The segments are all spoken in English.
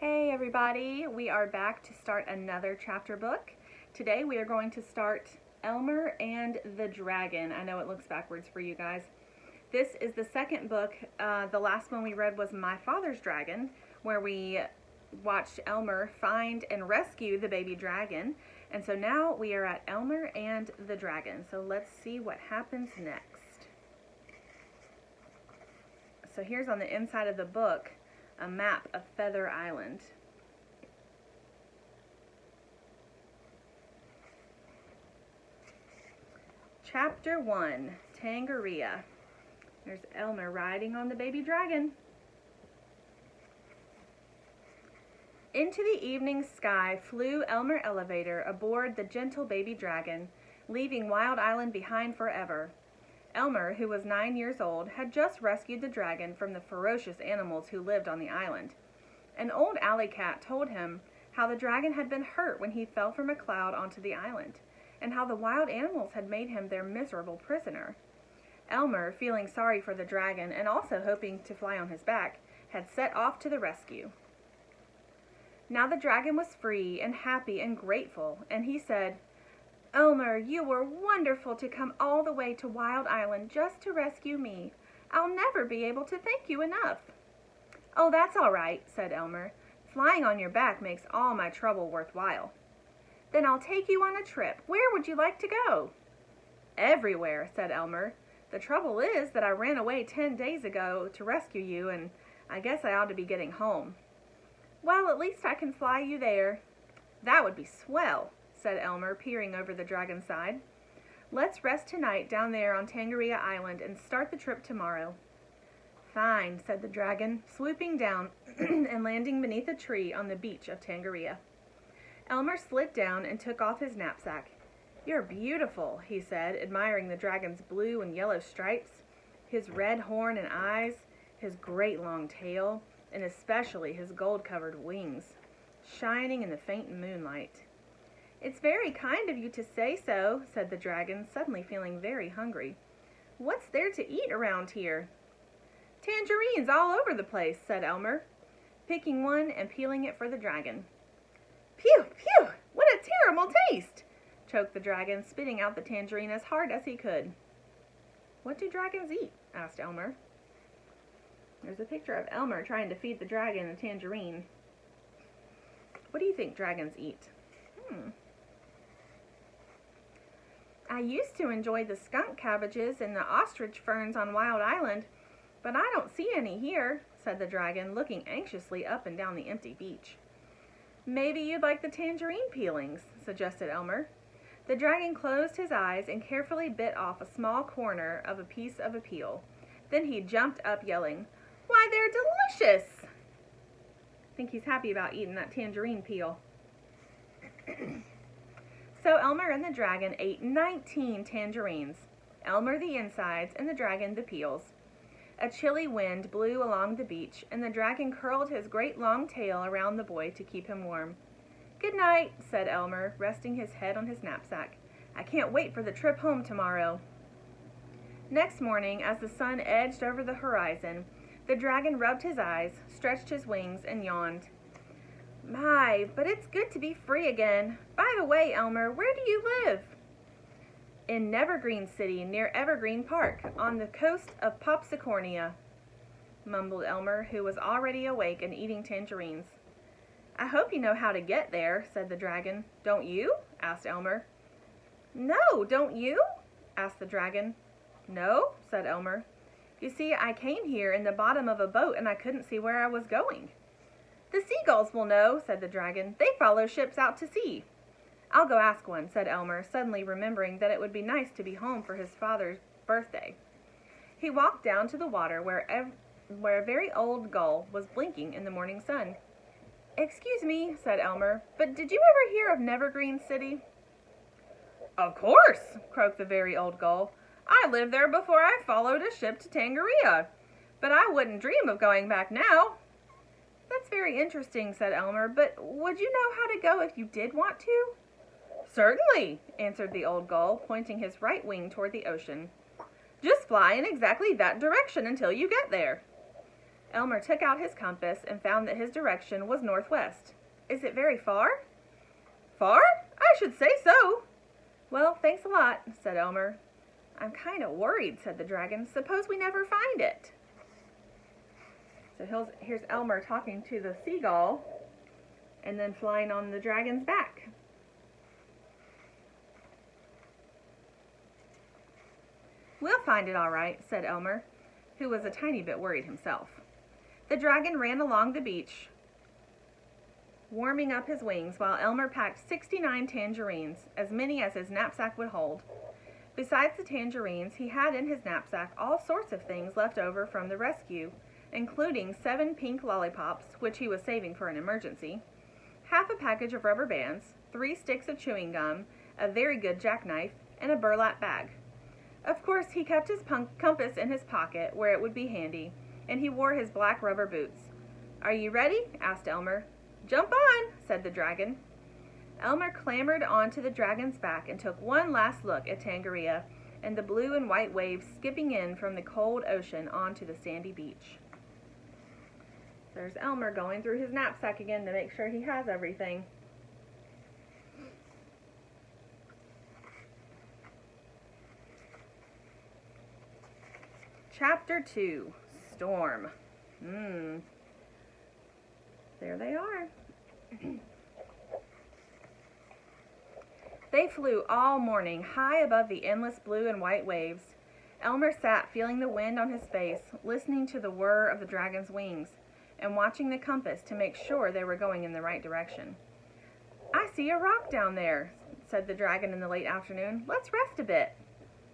Hey everybody, we are back to start another chapter book. Today we are going to start Elmer and the Dragon. I know it looks backwards for you guys. This is the second book. The last one we read was My Father's Dragon, where we watched Elmer find and rescue the baby dragon. And so now we are at Elmer and the Dragon. So let's see what happens next. So here's on the inside of the book a map of Feather Island. Chapter 1, Tangaria. There's Elmer riding on the baby dragon. Into the evening sky flew Elmer Elevator aboard the gentle baby dragon, leaving Wild Island behind forever. Elmer, who was 9 years old, had just rescued the dragon from the ferocious animals who lived on the island. An old alley cat told him how the dragon had been hurt when he fell from a cloud onto the island, and how the wild animals had made him their miserable prisoner. Elmer, feeling sorry for the dragon and also hoping to fly on his back, had set off to the rescue. Now the dragon was free and happy and grateful, and he said, "Elmer, you were wonderful to come all the way to Wild Island just to rescue me. I'll never be able to thank you enough." "Oh, that's all right," said Elmer. "Flying on your back makes all my trouble worthwhile." "Then I'll take you on a trip. Where would you like to go?" "Everywhere," said Elmer. "The trouble is that I ran away 10 days ago to rescue you, and I guess I ought to be getting home." "Well, at least I can fly you there." "That would be swell," said Elmer, peering over the dragon's side. "Let's rest tonight down there on Tangaria Island and start the trip tomorrow." "Fine," said the dragon, swooping down and landing beneath a tree on the beach of Tangaria. Elmer slid down and took off his knapsack. "You're beautiful," he said, admiring the dragon's blue and yellow stripes, his red horn and eyes, his great long tail, and especially his gold-covered wings, shining in the faint moonlight. "It's very kind of you to say so," said the dragon, suddenly feeling very hungry. "What's there to eat around here?" "Tangerines all over the place," said Elmer, picking one and peeling it for the dragon. "Phew, phew! What a terrible taste!" choked the dragon, spitting out the tangerine as hard as he could. "What do dragons eat?" asked Elmer. There's a picture of Elmer trying to feed the dragon a tangerine. What do you think dragons eat? "I used to enjoy the skunk cabbages and the ostrich ferns on Wild Island, but I don't see any here," said the dragon, looking anxiously up and down the empty beach. "Maybe you'd like the tangerine peelings," suggested Elmer. The dragon closed his eyes and carefully bit off a small corner of a piece of a peel. Then he jumped up yelling, "Why, they're delicious!" I think he's happy about eating that tangerine peel. So Elmer and the dragon ate 19 tangerines, Elmer the insides and the dragon the peels. A chilly wind blew along the beach, and the dragon curled his great long tail around the boy to keep him warm. "Good night," said Elmer, resting his head on his knapsack. "I can't wait for the trip home tomorrow." Next morning, as the sun edged over the horizon, the dragon rubbed his eyes, stretched his wings, and yawned. "My, but it's good to be free again. By the way, Elmer, where do you live?" "In Nevergreen City, near Evergreen Park, on the coast of Popsicornia," mumbled Elmer, who was already awake and eating tangerines. "I hope you know how to get there," said the dragon. "Don't you?" asked Elmer. "No, don't you?" asked the dragon. "No," said Elmer. "You see, I came here in the bottom of a boat and I couldn't see where I was going." "The seagulls will know," said the dragon. "They follow ships out to sea." "I'll go ask one," said Elmer, suddenly remembering that it would be nice to be home for his father's birthday. He walked down to the water where a very old gull was blinking in the morning sun. "Excuse me," said Elmer, "but did you ever hear of Nevergreen City?" "Of course," croaked the very old gull. "I lived there before I followed a ship to Tangaria, but I wouldn't dream of going back now." "That's very interesting," said Elmer, "but would you know how to go if you did want to?" "Certainly," answered the old gull, pointing his right wing toward the ocean. "Just fly in exactly that direction until you get there." Elmer took out his compass and found that his direction was northwest. Is it very far? Far? I should say so. Well, thanks a lot, said Elmer. I'm kind of worried, said the dragon. Suppose we never find it. So here's Elmer talking to the seagull and then flying on the dragon's back. We'll find it all right, said Elmer, who was a tiny bit worried himself. The dragon ran along the beach, warming up his wings while Elmer packed 69 tangerines, as many as his knapsack would hold. Besides the tangerines, he had in his knapsack all sorts of things left over from the rescue, including 7 pink lollipops, which he was saving for an emergency, half a package of rubber bands, 3 sticks of chewing gum, a very good jackknife, and a burlap bag. Of course, he kept his compass in his pocket where it would be handy, and he wore his black rubber boots. Are you ready? Asked Elmer. Jump on, said the dragon. Elmer clambered onto the dragon's back and took one last look at Tangaria and the blue and white waves skipping in from the cold ocean onto the sandy beach. There's Elmer going through his knapsack again to make sure he has everything. Chapter 2, Storm. There they are. They flew all morning, high above the endless blue and white waves. Elmer sat feeling the wind on his face, listening to the whir of the dragon's wings, and watching the compass to make sure they were going in the right direction. I see a rock down there, said the dragon in the late afternoon. Let's rest a bit.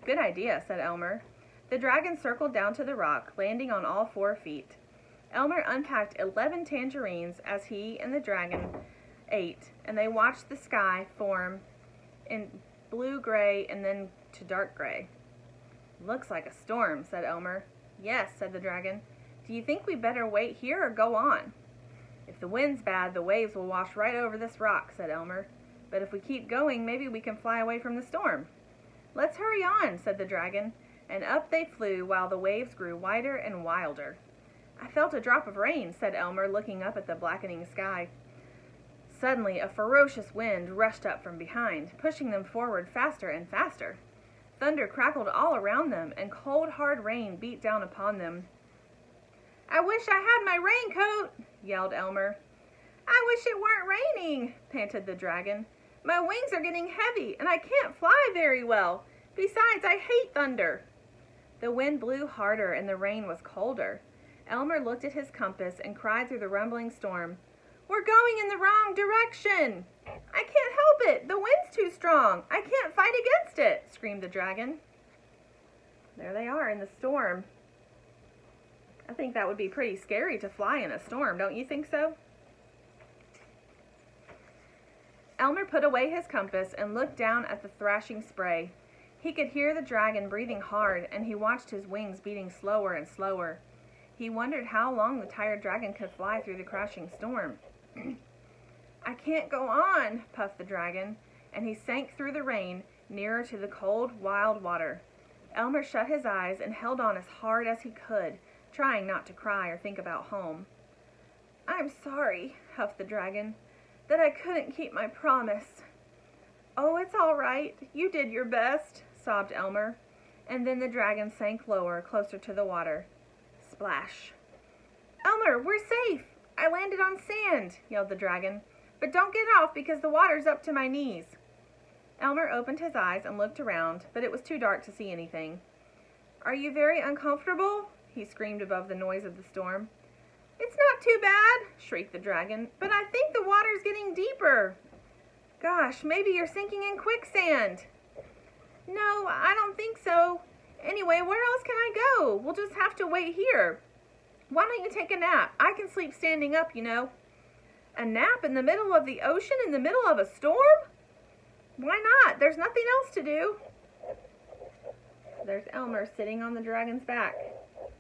Good idea, said Elmer. The dragon circled down to the rock, landing on all 4 feet. Elmer unpacked 11 tangerines as he and the dragon ate, and they watched the sky form in blue-gray and then to dark gray. Looks like a storm, said Elmer. Yes, said the dragon. Do you think we better wait here or go on? If the wind's bad, the waves will wash right over this rock, said Elmer. But if we keep going, maybe we can fly away from the storm. Let's hurry on, said the dragon, and up they flew while the waves grew wider and wilder. I felt a drop of rain, said Elmer, looking up at the blackening sky. Suddenly, a ferocious wind rushed up from behind, pushing them forward faster and faster. Thunder crackled all around them, and cold, hard rain beat down upon them. I wish I had my raincoat, yelled Elmer. I wish it weren't raining, panted the dragon. My wings are getting heavy, and I can't fly very well. Besides, I hate thunder. The wind blew harder, and the rain was colder. Elmer looked at his compass and cried through the rumbling storm, We're going in the wrong direction! I can't help it! The wind's too strong! I can't fight against it! Screamed the dragon. There they are in the storm. I think that would be pretty scary to fly in a storm, don't you think so? Elmer put away his compass and looked down at the thrashing spray. He could hear the dragon breathing hard, and he watched his wings beating slower and slower. He wondered how long the tired dragon could fly through the crashing storm. I can't go on, puffed the dragon, and he sank through the rain nearer to the cold, wild water. Elmer shut his eyes and held on as hard as he could, trying not to cry or think about home. I'm sorry, huffed the dragon, that I couldn't keep my promise. Oh, it's all right. You did your best, sobbed Elmer, and then the dragon sank lower, closer to the water. Splash. Elmer, we're safe! I landed on sand, yelled the dragon. But don't get off because the water's up to my knees. Elmer opened his eyes and looked around, but it was too dark to see anything. Are you very uncomfortable? He screamed above the noise of the storm. It's not too bad, shrieked the dragon, but I think the water's getting deeper. Gosh, maybe you're sinking in quicksand. No, I don't think so. Anyway, where else can I go? We'll just have to wait here. Why don't you take a nap? I can sleep standing up, you know. A nap in the middle of the ocean in the middle of a storm? Why not? There's nothing else to do. There's Elmer sitting on the dragon's back,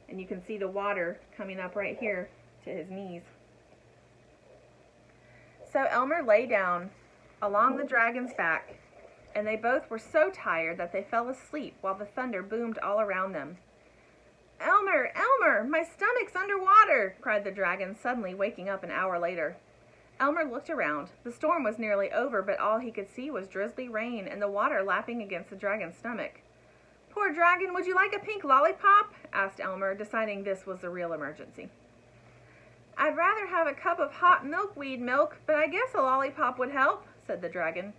and you can see the water coming up right here to his knees. So Elmer lay down along the dragon's back, and they both were so tired that they fell asleep while the thunder boomed all around them. Elmer! Elmer! My stomach's underwater! Cried the dragon, suddenly waking up an hour later. Elmer looked around. The storm was nearly over, but all he could see was drizzly rain and the water lapping against the dragon's stomach. Poor dragon, would you like a pink lollipop? Asked Elmer, deciding this was the real emergency. I'd rather have a cup of hot milkweed milk, but I guess a lollipop would help, said the dragon.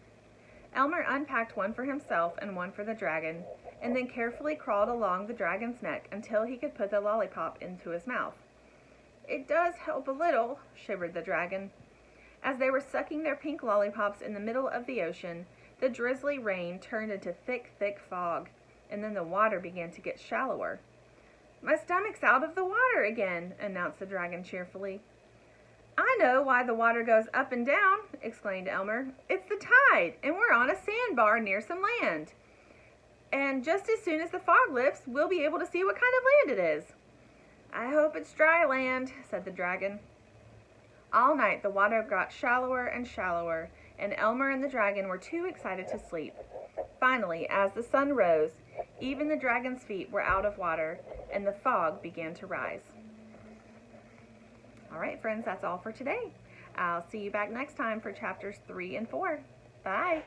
Elmer unpacked one for himself and one for the dragon, and then carefully crawled along the dragon's neck until he could put the lollipop into his mouth. It does help a little, shivered the dragon. As they were sucking their pink lollipops in the middle of the ocean, the drizzly rain turned into thick, thick fog, and then the water began to get shallower. My stomach's out of the water again, announced the dragon cheerfully. I know why the water goes up and down, exclaimed Elmer. It's the tide, and we're on a sandbar near some land. And just as soon as the fog lifts, we'll be able to see what kind of land it is. I hope it's dry land, said the dragon. All night the water got shallower and shallower, and Elmer and the dragon were too excited to sleep. Finally, as the sun rose, even the dragon's feet were out of water, and the fog began to rise. All right, friends, that's all for today. I'll see you back next time for chapters 3 and 4. Bye.